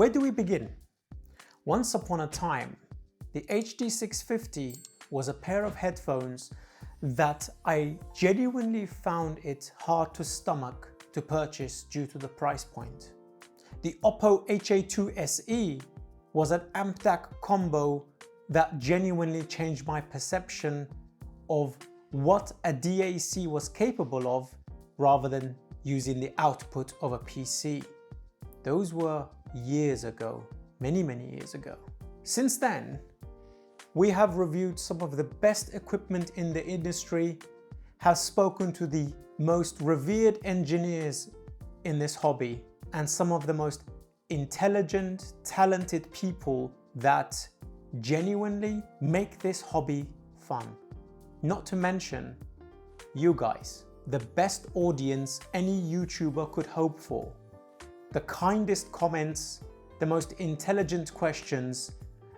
Where do we begin? Once upon a time, the HD650 was a pair of headphones that I genuinely found it hard to stomach to purchase due to the price point. The Oppo HA2 SE was an amp-DAC combo that genuinely changed my perception of what a DAC was capable of rather than using the output of a PC. Those were years ago, many years ago. Since then, we have reviewed some of the best equipment in the industry, have spoken to the most revered engineers in this hobby, and some of the most intelligent, talented people that genuinely make this hobby fun. Not to mention you guys, the best audience any YouTuber could hope for. The kindest comments, the most intelligent questions,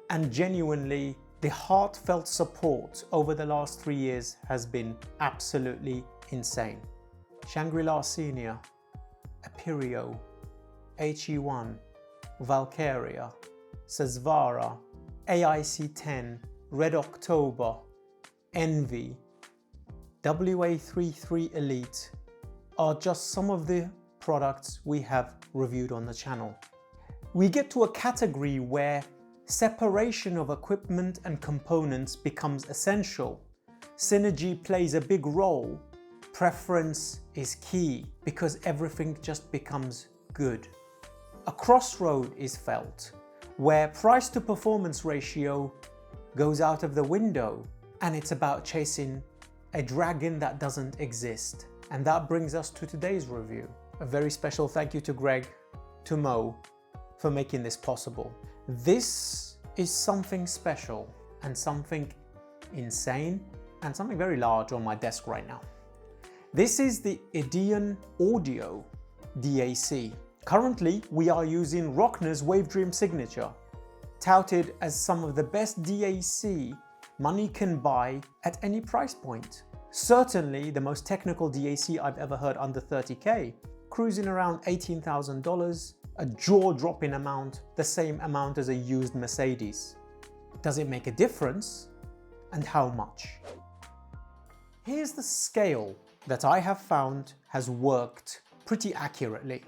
and genuinely the heartfelt support over the last 3 years has been absolutely insane. Shangri-La Senior, Aperio, HE1, Valkyria, Susvara, AIC10, Red October, Envy, WA33 Elite are just some of the products we have reviewed on the channel. We get to a category where separation of equipment and components becomes essential. Synergy plays a big role. Preference is key because everything just becomes good. A crossroad is felt where price to performance ratio goes out of the window and it's about chasing a dragon that doesn't exist. And that brings us to today's review. A very special thank you to Greg, to Mo, for making this possible. This is something special and something insane and something very large on my desk right now. This is the Ideon Audio DAC. Currently, we are using Rockner's Wavedream Signature, touted as some of the best DAC money can buy at any price point. Certainly the most technical DAC I've ever heard under 30K, cruising around $18,000, a jaw-dropping amount, the same amount as a used Mercedes. Does it make a difference? And how much? Here's the scale that I have found has worked pretty accurately.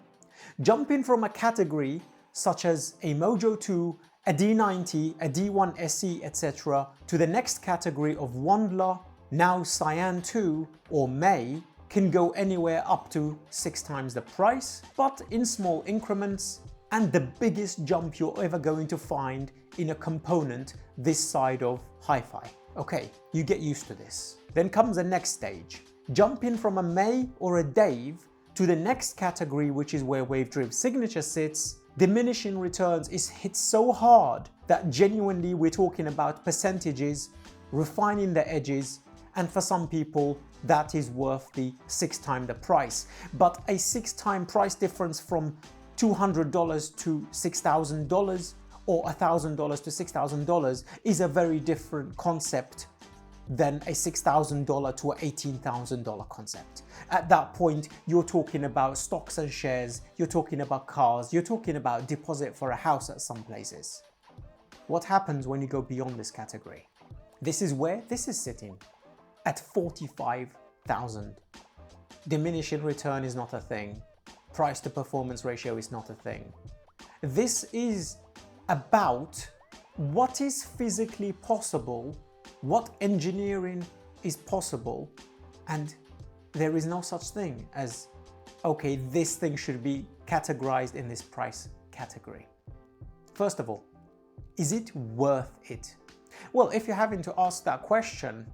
Jumping from a category such as a Mojo 2, a D90, a D1 SE, etc. to the next category of Wandler, now Cyan 2 or May, can go anywhere up to 6 times the price, but in small increments, and the biggest jump you're ever going to find in a component this side of hi-fi. Okay, you get used to this. Then comes the next stage. Jumping from a May or a Dave to the next category, which is where Wavedream Signature sits, diminishing returns is hit so hard that genuinely we're talking about percentages, refining the edges, and for some people that is worth the 6 times the price. But a 6 times price difference from $200 to $6,000 or $1,000 to $6,000 is a very different concept than a $6,000 to an $18,000 concept. At that point, you're talking about stocks and shares, you're talking about cars, you're talking about deposit for a house at some places. What happens when you go beyond this category? This is where this is sitting, at $45,000. Diminishing return is not a thing. Price to performance ratio is not a thing. This is about what is physically possible, what engineering is possible, and there is no such thing as, okay, this thing should be categorized in this price category. First of all, is it worth it? Well, if you're having to ask that question,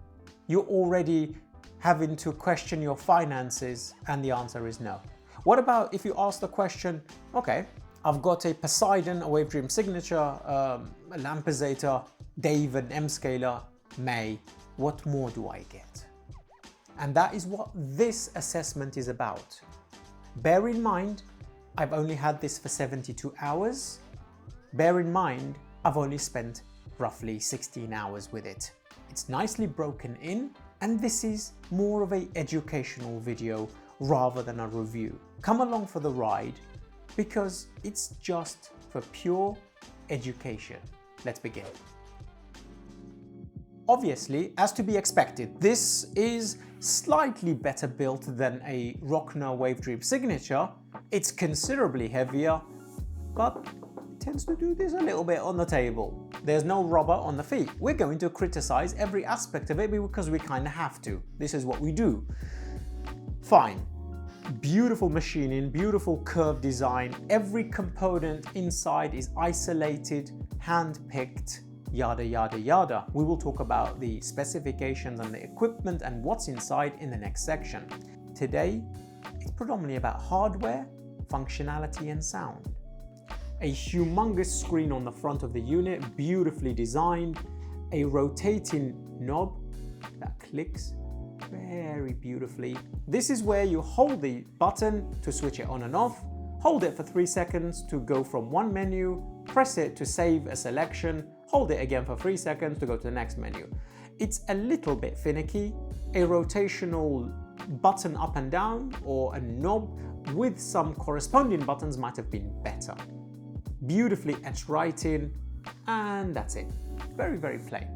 you're already having to question your finances, and the answer is no. What about if you ask the question, okay, I've got a Poseidon, a Wavedream Signature, a Lampizator, Dave, an M-Scaler, May, what more do I get? And that is what this assessment is about. Bear in mind, I've only had this for 72 hours. Bear in mind, I've only spent roughly 16 hours with it. It's nicely broken in, and this is more of an educational video rather than a review. Come along for the ride because it's just for pure education. Let's begin. Obviously, as to be expected, this is slightly better built than a Rockner Wavedream Signature. It's considerably heavier, but it tends to do this a little bit on the table. There's no rubber on the feet. We're going to criticize every aspect of it because we kind of have to. This is what we do. Fine. Beautiful machining, beautiful curved design. Every component inside is isolated, hand-picked, yada yada yada. We will talk about the specifications and the equipment and what's inside in the next section. Today, it's predominantly about hardware, functionality and sound. A humongous screen on the front of the unit, beautifully designed. A rotating knob that clicks very beautifully. This is where you hold the button to switch it on and off, hold it for 3 seconds to go from one menu, press it to save a selection, hold it again for 3 seconds to go to the next menu. It's a little bit finicky. A rotational button up and down or a knob with some corresponding buttons might have been better. Beautifully etched writing, and that's it. Very, very plain.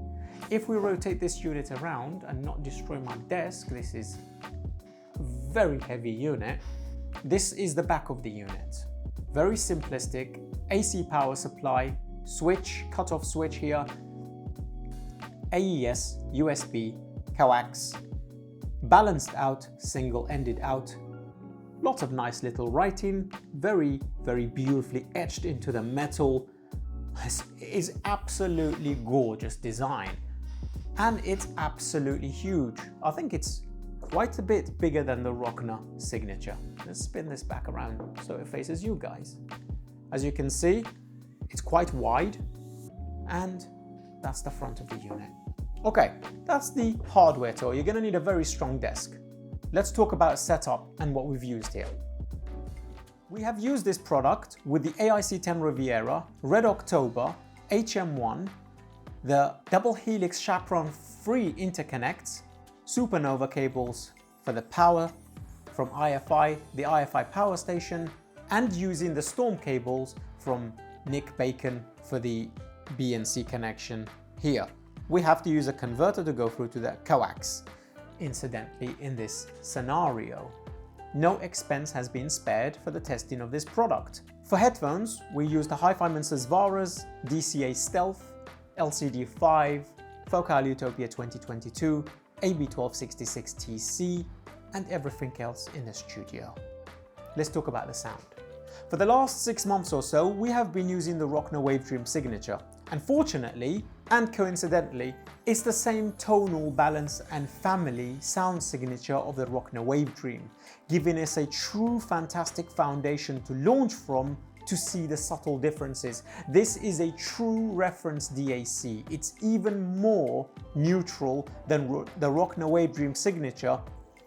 If we rotate this unit around and not destroy my desk, this is a very heavy unit. This is the back of the unit. Very simplistic, AC power supply, switch, cutoff switch here, AES, USB, coax, balanced out, single-ended out. Lots of nice little writing, very, very beautifully etched into the metal. This is absolutely gorgeous design. And it's absolutely huge. I think it's quite a bit bigger than the Rockner Signature. Let's spin this back around so it faces you guys. As you can see, it's quite wide, and that's the front of the unit. Okay, that's the hardware tour. You're gonna need a very strong desk. Let's talk about setup and what we've used here. We have used this product with the AIC10 Riviera, Red October, HM1, the double helix chaperone free interconnects, supernova cables for the power from IFI, the IFI power station, and using the storm cables from Nick Bacon for the BNC connection here. We have to use a converter to go through to the coax. Incidentally, in this scenario, no expense has been spared for the testing of this product. For headphones, we used the Hifiman Susvara's DCA Stealth, LCD5, Focal Utopia 2022, AB1266TC, and everything else in the studio. Let's talk about the sound. For the last 6 months or so, we have been using the Rockner Wavedream Signature. Unfortunately, and coincidentally, it's the same tonal balance and family sound signature of the Rockner Wavedream, giving us a true fantastic foundation to launch from to see the subtle differences. This is a true reference DAC. It's even more neutral than the Rockner Wavedream Signature,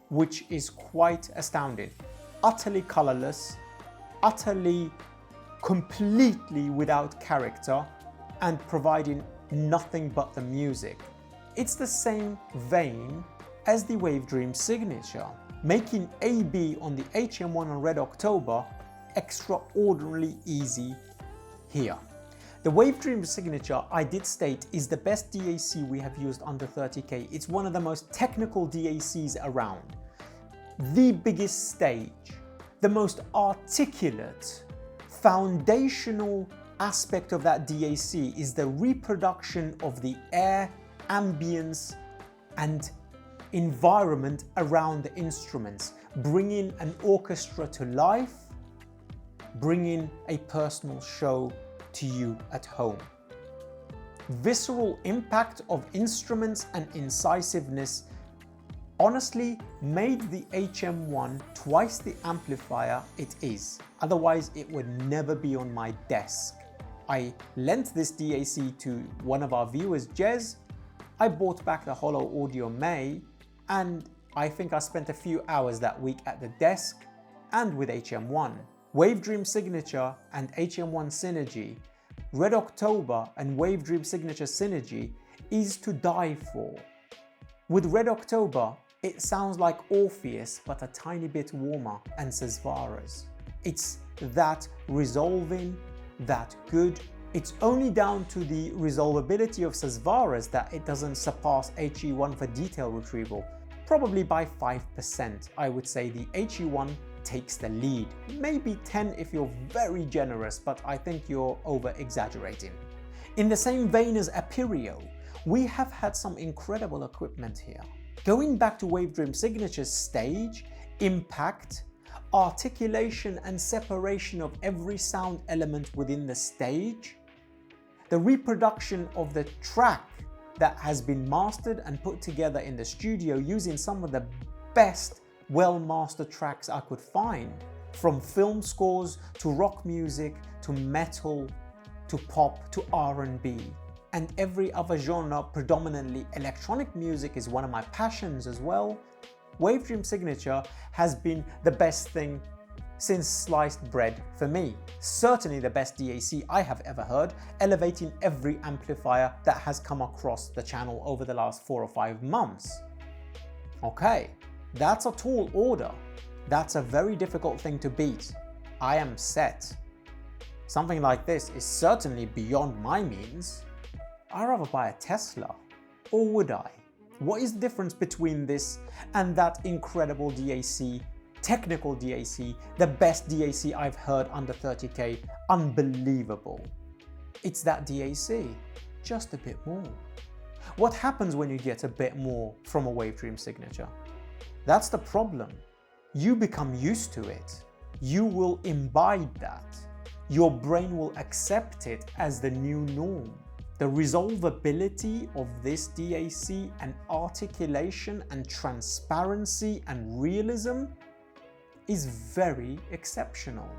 which is quite astounding. Utterly colorless, utterly, completely without character, and providing nothing but the music. It's the same vein as the Wavedream Signature, making AB on the HM1 and Red October extraordinarily easy here. The Wavedream Signature, I did state, is the best DAC we have used under 30K. It's one of the most technical DACs around. The biggest stage, the most articulate, foundational aspect of that DAC is the reproduction of the air, ambience, and environment around the instruments, bringing an orchestra to life, bringing a personal show to you at home. Visceral impact of instruments and incisiveness honestly made the HM1 twice the amplifier it is. Otherwise, it would never be on my desk. I lent this DAC to one of our viewers, Jez. I bought back the Holo Audio May, and I think I spent a few hours that week at the desk and with HM1. Wavedream Signature and HM1 Synergy, Red October and Wavedream Signature Synergy is to die for. With Red October, it sounds like Orpheus, but a tiny bit warmer, and Susvara's. It's that resolving, that good. It's only down to the resolvability of Susvara's that it doesn't surpass HE1 for detail retrieval, probably by 5%. I would say the HE1 takes the lead, maybe 10 if you're very generous, but I think you're over-exaggerating. In the same vein as Aperio, we have had some incredible equipment here. Going back to Wavedream Signature's stage, impact, articulation and separation of every sound element within the stage, the reproduction of the track that has been mastered and put together in the studio using some of the best well-mastered tracks I could find, from film scores to rock music to metal to pop to R&B. And every other genre, predominantly electronic music, is one of my passions as well. Wavedream Signature has been the best thing since sliced bread for me. Certainly the best DAC I have ever heard, elevating every amplifier that has come across the channel over the last 4 or 5 months. Okay, that's a tall order. That's a very difficult thing to beat. I am set. Something like this is certainly beyond my means. I'd rather buy a Tesla. Or would I? What is the difference between this and that incredible DAC, technical DAC, the best DAC I've heard under 30k, unbelievable? It's that DAC, just a bit more. What happens when you get a bit more from a Wavedream Signature? That's the problem. You become used to it. You will imbibe that. Your brain will accept it as the new norm. The resolvability of this DAC and articulation and transparency and realism is very exceptional.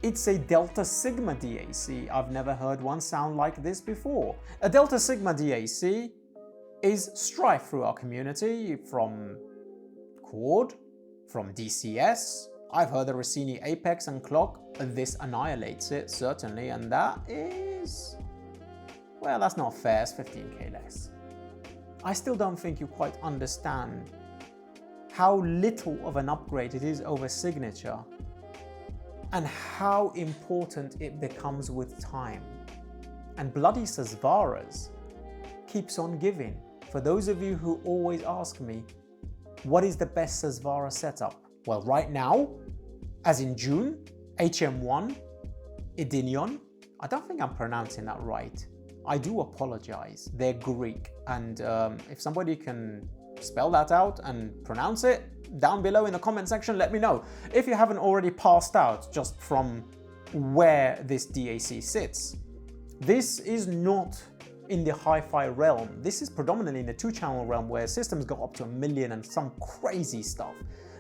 It's a Delta Sigma DAC. I've never heard one sound like this before. A Delta Sigma DAC is strife through our community, from Chord, from DCS. I've heard the Rossini Apex and Clock. This annihilates it, certainly, and that is... well, that's not fair, it's 15k less. I still don't think you quite understand how little of an upgrade it is over Signature and how important it becomes with time. And bloody Susvara's keeps on giving. For those of you who always ask me, what is the best Susvara setup? Well, right now, as in June, HM1, Ideon, I don't think I'm pronouncing that right. I do apologize, they're Greek, and if somebody can spell that out and pronounce it, down below in the comment section, let me know. If you haven't already passed out just from where this DAC sits. This is not in the hi-fi realm. This is predominantly in the 2-channel realm where systems go up to 1 million and some crazy stuff.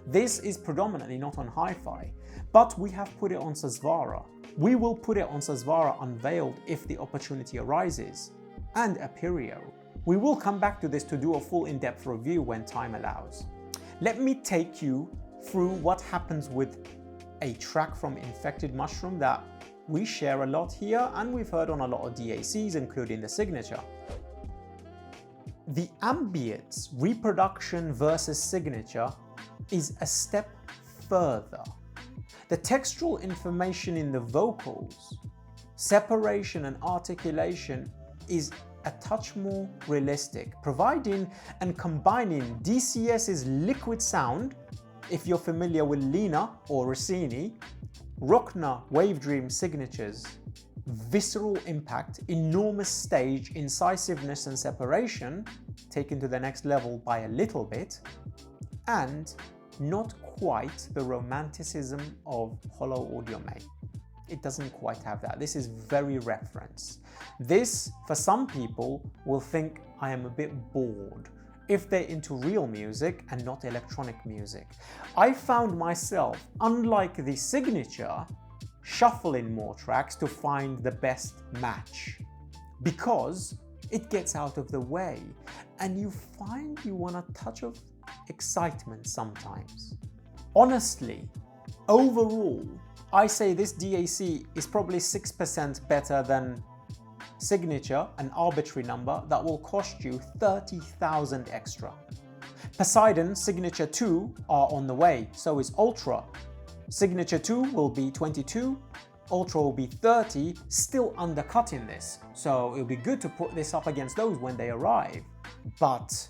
This is predominantly not on hi-fi, but we have put it on Susvara. We will put it on Susvara Unveiled if the opportunity arises, and Aperio. We will come back to this to do a full in-depth review when time allows. Let me take you through what happens with a track from Infected Mushroom that we share a lot here and we've heard on a lot of DACs, including the Signature. The ambient reproduction versus Signature is a step further. The textual information in the vocals, separation and articulation is a touch more realistic, providing and combining DCS's liquid sound, if you're familiar with Lena or Rossini, Rockner Wavedream Signature's visceral impact, enormous stage, incisiveness and separation, taken to the next level by a little bit, and not quite the romanticism of Holo Audio May. It doesn't quite have that. This is very reference. This, for some people, will think I am a bit bored if they're into real music and not electronic music. I found myself, unlike the Signature, shuffling more tracks to find the best match, because it gets out of the way and you find you want a touch of excitement sometimes. Honestly, overall, I say this DAC is probably 6% better than Signature, an arbitrary number that will cost you 30,000 extra. Poseidon Signature 2 are on the way, so is Ultra. Signature 2 will be 22, Ultra will be 30, still undercutting this. So it'll be good to put this up against those when they arrive. But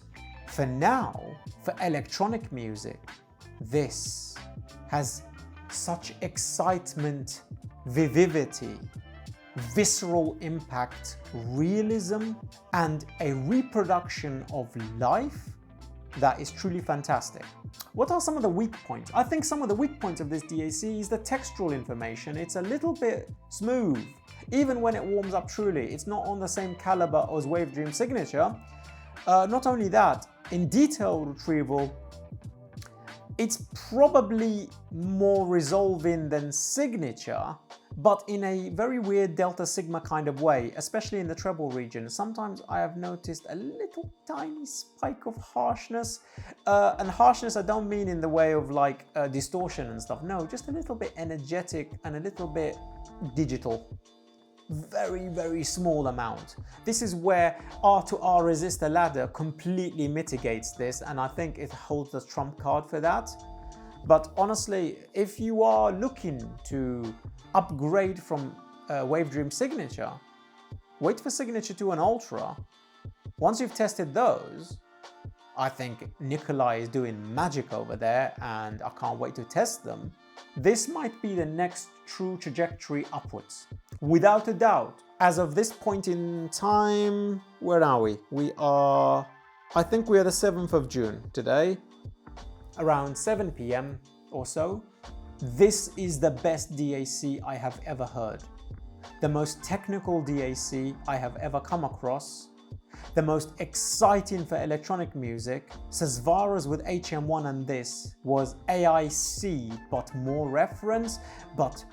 for now, for electronic music, this has such excitement, vivivity, visceral impact, realism, and a reproduction of life that is truly fantastic. What are some of the weak points? I think some of the weak points of this DAC is the textural information. It's a little bit smooth. Even when it warms up truly, it's not on the same caliber as Wavedream Signature. Not only that, in detail retrieval, it's probably more resolving than Signature, but in a very weird delta sigma kind of way, especially in the treble region. Sometimes I have noticed a little tiny spike of harshness, and harshness I don't mean in the way of like distortion and stuff, no, just a little bit energetic and a little bit digital. Very, very small amount. This is where R2R resistor ladder completely mitigates this, and I think it holds the trump card for that. But honestly, if you are looking to upgrade from Wavedream Signature, wait for Signature 2 and Ultra. Once you've tested those, I think Nikolai is doing magic over there and I can't wait to test them. This might be the next true trajectory upwards. Without a doubt, as of this point in time, where are we? I think we are the 7th of June today, around 7 PM or so. This is the best DAC I have ever heard. The most technical DAC I have ever come across. The most exciting for electronic music. Susvara's with HM1 and this was AIC, but more reference, but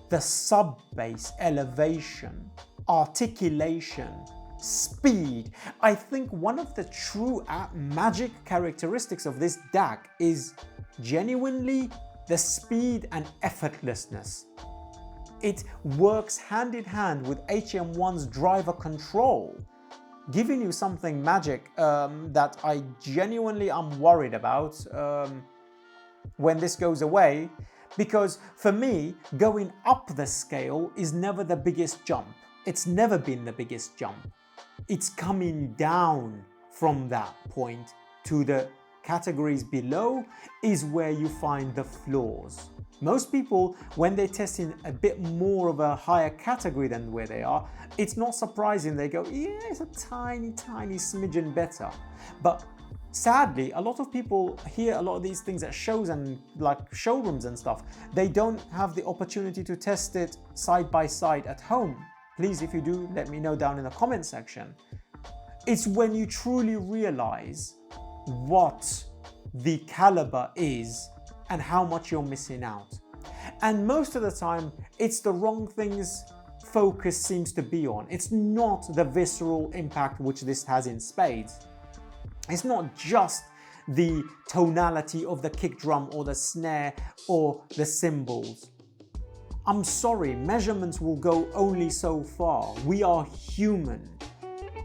the sub-bass elevation, articulation, speed. I think one of the true magic characteristics of this DAC is genuinely the speed and effortlessness. It works hand in hand with HM1's driver control, giving you something magic that I genuinely am worried about when this goes away. Because for me, going up the scale is never the biggest jump. It's never been the biggest jump. It's coming down from that point to the categories below is where you find the flaws. Most people, when they're testing a bit more of a higher category than where they are, it's not surprising. They go, yeah, it's a tiny, tiny smidgen better. But sadly, a lot of people hear a lot of these things at shows and like showrooms and stuff. They don't have the opportunity to test it side by side at home. Please, if you do, let me know down in the comment section. It's when you truly realize what the caliber is and how much you're missing out. And most of the time, it's the wrong things focus seems to be on. It's not the visceral impact which this has in spades. It's not just the tonality of the kick drum or the snare or the cymbals. I'm sorry, measurements will go only so far. We are human.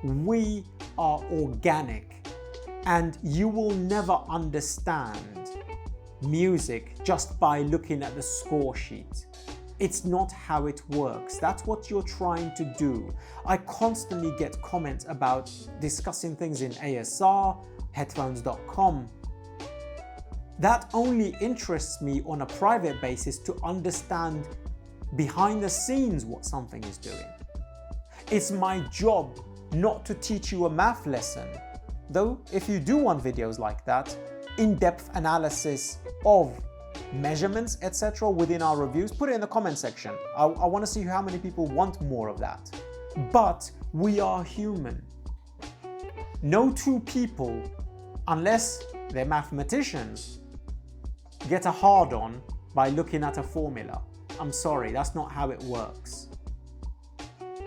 We are organic. And you will never understand music just by looking at the score sheet. It's not how it works. That's what you're trying to do. I constantly get comments about discussing things in ASR, headphones.com. That only interests me on a private basis to understand behind the scenes what something is doing. It's my job not to teach you a math lesson. Though, if you do want videos like that, in-depth analysis of measurements, etc. within our reviews, put it in the comment section. I want to see how many people want more of that. But we are human. No two people, unless they're mathematicians, get a hard-on by looking at a formula. I'm sorry, that's not how it works.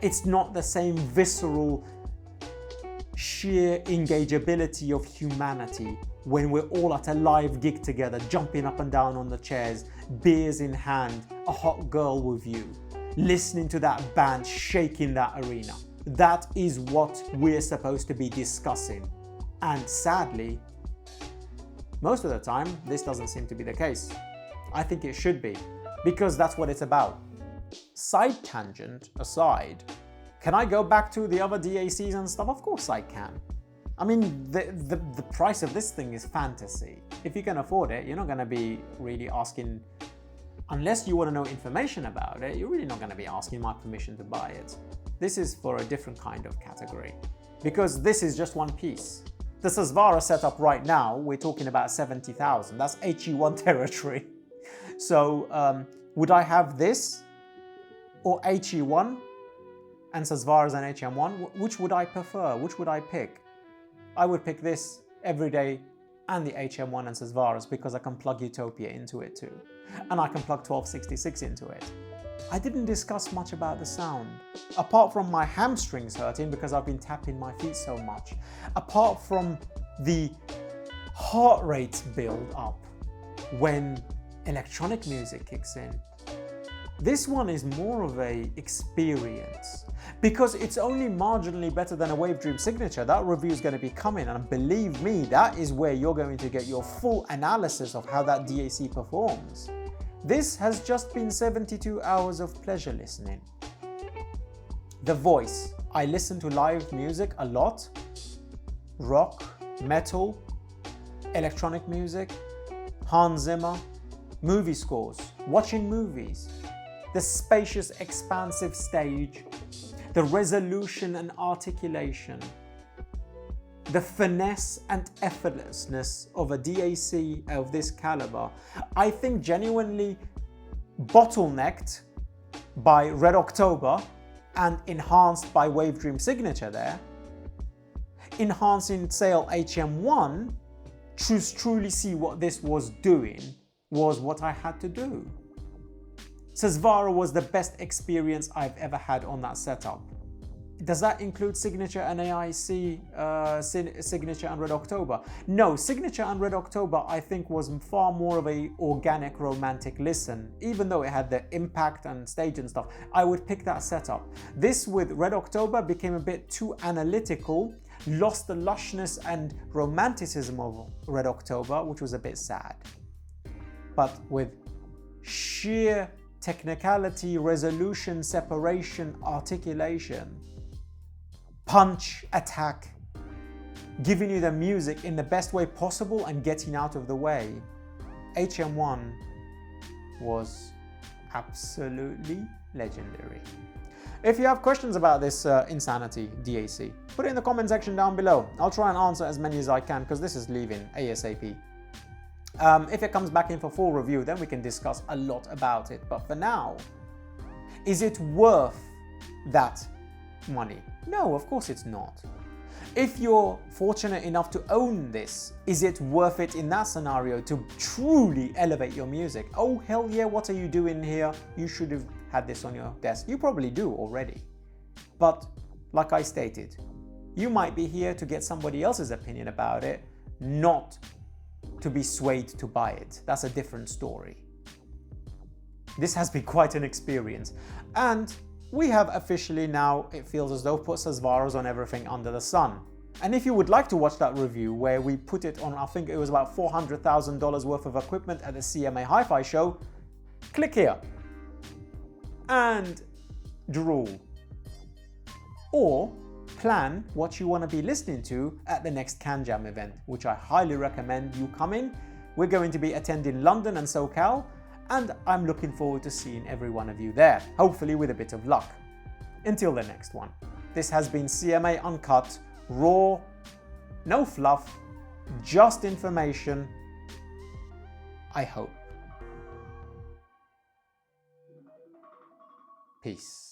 It's not the same visceral, sheer engageability of humanity when we're all at a live gig together, jumping up and down on the chairs, beers in hand, a hot girl with you, listening to that band shaking that arena. That is what we're supposed to be discussing. And sadly, most of the time, this doesn't seem to be the case. I think it should be, because that's what it's about. side tangent aside, can I go back to the other DACs and stuff? Of course I can. I mean, the price of this thing is fantasy. If you can afford it, you're not going to be really asking, unless you want to know information about it, you're really not going to be asking my permission to buy it. This is for a different kind of category, because this is just one piece. The Susvara setup right now, we're talking about 70,000. That's HE1 territory. So would I have this or HE1 and Susvaras and HM1? Which would I prefer? Which would I pick? I would pick this every day and the HM1 and Susvaras because I can plug Utopia into it too. And I can plug 1266 into it. I didn't discuss much about the sound. Apart from my hamstrings hurting because I've been tapping my feet so much. Apart from the heart rate build up when electronic music kicks in. This one is more of an experience because it's only marginally better than a Wavedream Signature. That review is going to be coming, and believe me, that is where you're going to get your full analysis of how that DAC performs. This has just been 72 hours of pleasure listening. The voice. I listen to live music a lot. Rock, metal, electronic music, Hans Zimmer, movie scores, watching movies. The spacious, expansive stage, the resolution and articulation, the finesse and effortlessness of a DAC of this caliber, I think genuinely bottlenecked by Red October and enhanced by Wavedream Signature there, enhancing Sale HM1 to truly see what this was doing was what I had to do. Susvara was the best experience I've ever had on that setup. Does that include Signature and AIC, Signature and Red October? No, Signature and Red October I think was far more of a organic romantic listen. Even though it had the impact and stage and stuff, I would pick that setup. This with Red October became a bit too analytical, lost the lushness and romanticism of Red October, which was a bit sad. But with sheer technicality, resolution, separation, articulation, punch, attack, giving you the music in the best way possible and getting out of the way, HM1 was absolutely legendary. If you have questions about this Insanity DAC, put it in the comment section down below. I'll try and answer as many as I can because this is leaving ASAP. If it comes back in for full review, then we can discuss a lot about it. But for now, is it worth that money? No, of course it's not. If you're fortunate enough to own this, is it worth it in that scenario to truly elevate your music? Oh, hell yeah, what are you doing here? You should have had this on your desk. You probably do already. But like I stated, you might be here to get somebody else's opinion about it, not to be swayed to buy it. That's a different story. This has been quite an experience. And we have officially now, it feels as though, put Susvaras on everything under the sun. And if you would like to watch that review where we put it on, I think it was about $400,000 worth of equipment at the CMA Hi-Fi show, click here and drool. Or plan what you want to be listening to at the next Can Jam event, which I highly recommend you come in. We're going to be attending London and SoCal, and I'm looking forward to seeing every one of you there, hopefully with a bit of luck. Until the next one, this has been CMA Uncut, raw, no fluff, just information, I hope. Peace.